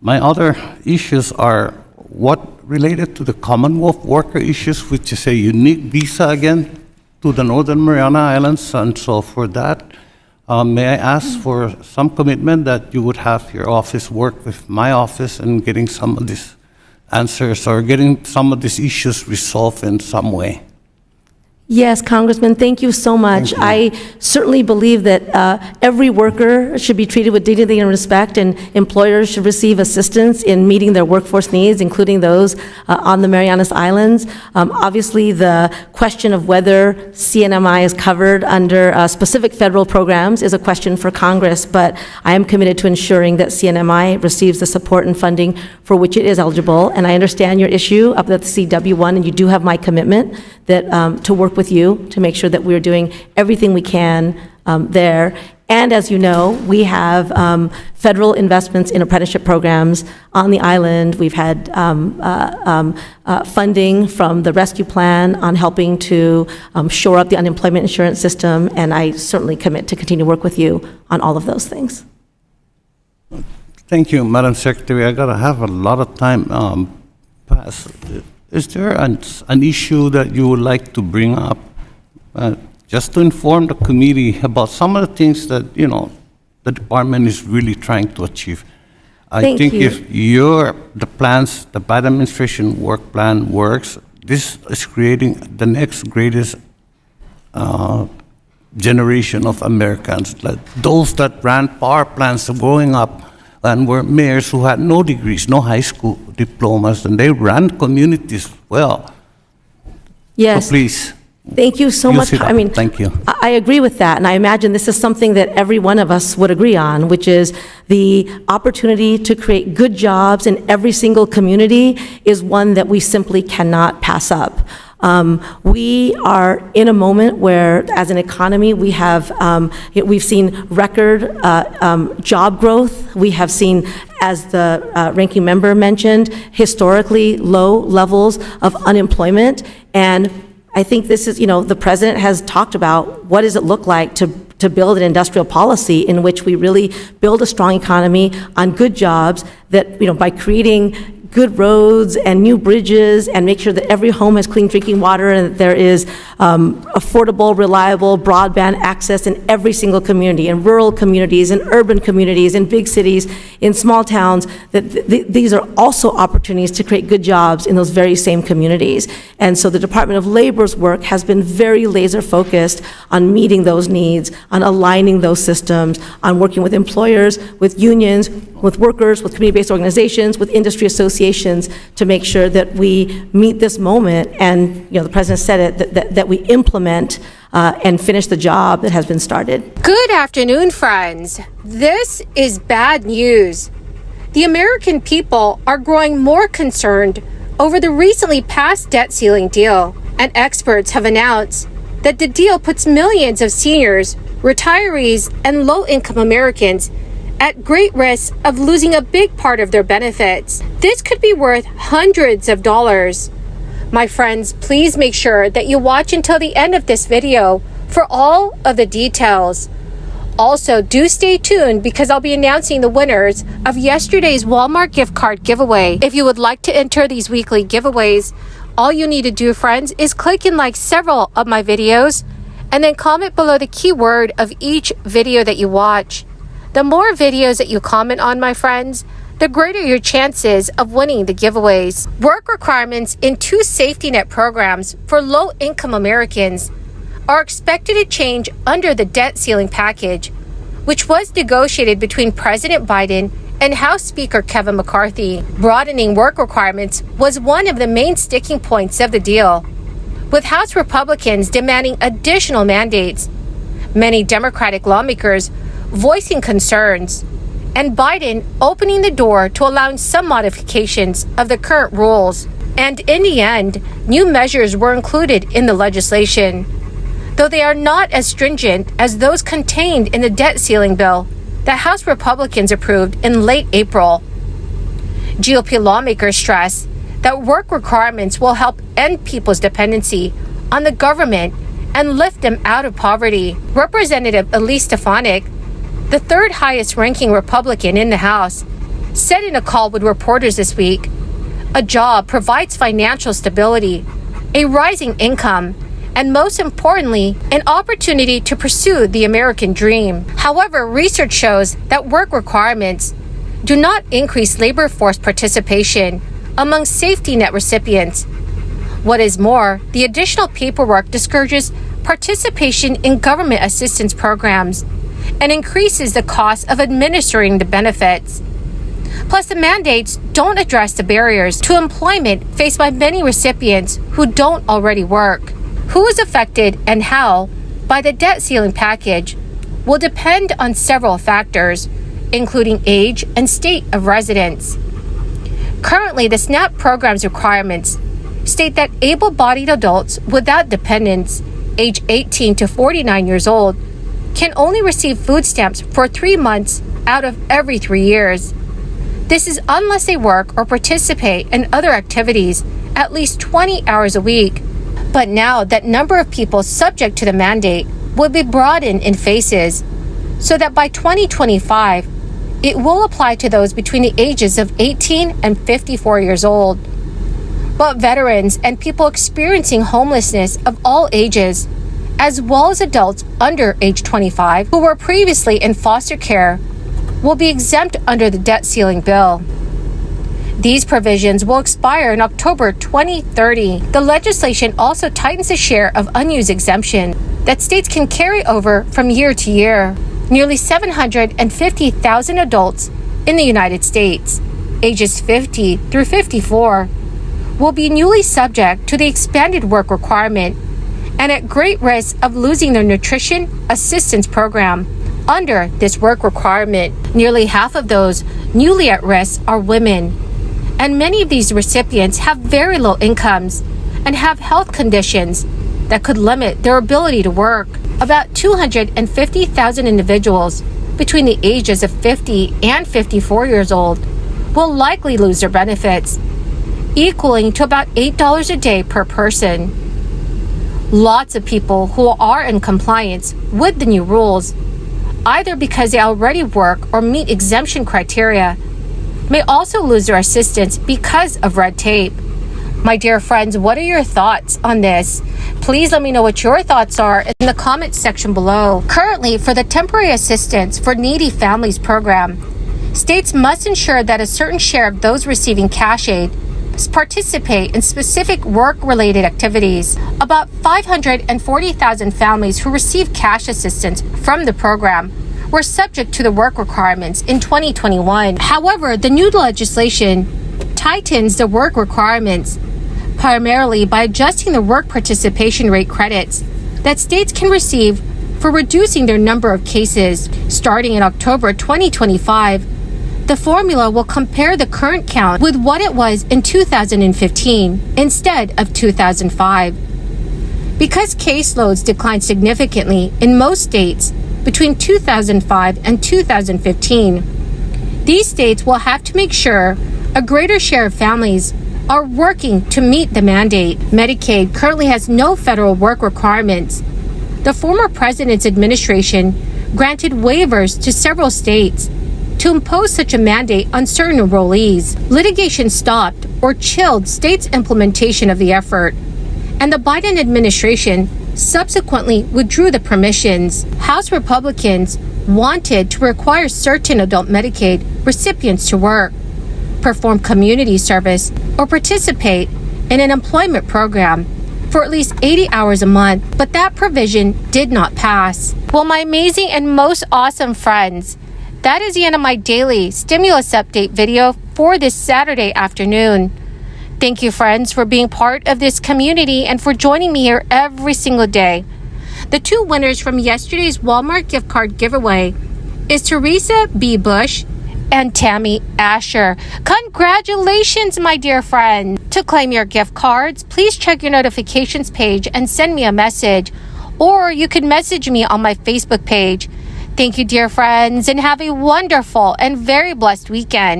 My other issues are what related to the Commonwealth worker issues, which is a unique visa again to the Northern Mariana Islands. And so for that, may I ask for some commitment that you would have your office work with my office in getting some of these answers or getting some of these issues resolved in some way? Yes, Congressman, thank you so much. I certainly believe that every worker should be treated with dignity and respect, and employers should receive assistance in meeting their workforce needs, including those on the Marianas Islands. Obviously, the question of whether CNMI is covered under specific federal programs is a question for Congress, but I am committed to ensuring that CNMI receives the support and funding for which it is eligible. And I understand your issue up at the CW1, and you do have my commitment that to work with you to make sure that we're doing everything we can there. And as you know, we have federal investments in apprenticeship programs on the island. We've had funding from the rescue plan on helping to shore up the unemployment insurance system, and I certainly commit to continue to work with you on all of those things. Thank you, Madam Secretary. I gotta have a lot of time pass. Is there an issue that you would like to bring up, just to inform the committee about some of the things that, you know, the department is really trying to achieve? I think if the plans, the Biden administration work plan works, this is creating the next greatest generation of Americans. Like those that ran power plants growing up and were mayors who had no degrees, no high school diplomas, and they ran communities well. Yes. So please. Thank you so much. I mean, thank you. I agree with that, and I imagine this is something that every one of us would agree on, which is the opportunity to create good jobs in every single community is one that we simply cannot pass up. We are in a moment where, as an economy, we've seen record job growth. We have seen, as the ranking member mentioned, historically low levels of unemployment. And I think this is, you know, the president has talked about what does it look like to build an industrial policy in which we really build a strong economy on good jobs that, you know, by creating good roads and new bridges and make sure that every home has clean drinking water and that there is affordable, reliable broadband access in every single community, in rural communities, in urban communities, in big cities, in small towns, that these are also opportunities to create good jobs in those very same communities. And so the Department of Labor's work has been very laser focused on meeting those needs, on aligning those systems, on working with employers, with unions, with workers, with community-based organizations, with industry associations to make sure that we meet this moment and, you know, the president said it, that we implement and finish the job that has been started. Good afternoon, friends. This is bad news. The American people are growing more concerned over the recently passed debt ceiling deal, and experts have announced that the deal puts millions of seniors, retirees, and low-income Americans at great risk of losing a big part of their benefits. This could be worth hundreds of dollars. My friends, please make sure that you watch until the end of this video for all of the details. Also, do stay tuned because I'll be announcing the winners of yesterday's Walmart gift card giveaway. If you would like to enter these weekly giveaways, all you need to do, friends, is click and like several of my videos and then comment below the keyword of each video that you watch. The more videos that you comment on, my friends, the greater your chances of winning the giveaways. Work requirements in 2 safety net programs for low-income Americans are expected to change under the debt ceiling package, which was negotiated between President Biden and House Speaker Kevin McCarthy. Broadening work requirements was one of the main sticking points of the deal, with House Republicans demanding additional mandates, many Democratic lawmakers voicing concerns, and Biden opening the door to allowing some modifications of the current rules. And in the end, new measures were included in the legislation, though they are not as stringent as those contained in the debt ceiling bill that House Republicans approved in late April. GOP lawmakers stress that work requirements will help end people's dependency on the government and lift them out of poverty. Representative Elise Stefanik, the 3rd highest ranking Republican in the House, said in a call with reporters this week, a job provides financial stability, a rising income, and most importantly, an opportunity to pursue the American dream. However, research shows that work requirements do not increase labor force participation among safety net recipients. What is more, the additional paperwork discourages participation in government assistance programs and increases the cost of administering the benefits. Plus, the mandates don't address the barriers to employment faced by many recipients who don't already work. Who is affected and how by the debt ceiling package will depend on several factors, including age and state of residence. Currently, the SNAP program's requirements state that able-bodied adults without dependents, age 18 to 49 years old, can only receive food stamps for 3 months out of every 3 years. This is unless they work or participate in other activities at least 20 hours a week. But now that number of people subject to the mandate will be broadened in phases, so that by 2025, it will apply to those between the ages of 18 and 54 years old. But veterans and people experiencing homelessness of all ages, as well as adults under age 25 who were previously in foster care, will be exempt under the debt ceiling bill. These provisions will expire in October 2030. The legislation also tightens the share of unused exemption that states can carry over from year to year. Nearly 750,000 adults in the United States, ages 50 through 54, will be newly subject to the expanded work requirement and at great risk of losing their nutrition assistance program under this work requirement. Nearly half of those newly at risk are women, and many of these recipients have very low incomes and have health conditions that could limit their ability to work. About 250,000 individuals between the ages of 50 and 54 years old will likely lose their benefits, equaling to about $8 a day per person. Lots of people who are in compliance with the new rules, either because they already work or meet exemption criteria, may also lose their assistance because of red tape. My dear friends, what are your thoughts on this? Please let me know what your thoughts are in the comments section below. Currently, for the Temporary Assistance for Needy Families program, states must ensure that a certain share of those receiving cash aid participate in specific work-related activities. About 540,000 families who receive cash assistance from the program were subject to the work requirements in 2021. However, the new legislation tightens the work requirements primarily by adjusting the work participation rate credits that states can receive for reducing their number of cases. Starting in October 2025, the formula will compare the current count with what it was in 2015 instead of 2005. Because caseloads declined significantly in most states between 2005 and 2015, these states will have to make sure a greater share of families are working to meet the mandate. Medicaid currently has no federal work requirements. The former president's administration granted waivers to several states to impose such a mandate on certain enrollees. Litigation stopped or chilled states' implementation of the effort, and the Biden administration subsequently withdrew the permissions. House Republicans wanted to require certain adult Medicaid recipients to work, perform community service, or participate in an employment program for at least 80 hours a month, but that provision did not pass. Well, my amazing and most awesome friends, that is the end of my daily stimulus update video for this Saturday afternoon. Thank you, friends, for being part of this community and for joining me here every single day. The two winners from yesterday's Walmart gift card giveaway is Teresa B. Bush and Tammy Asher. Congratulations, my dear friend. To claim your gift cards, please check your notifications page and send me a message, or you can message me on my Facebook page. Thank you, dear friends, and have a wonderful and very blessed weekend.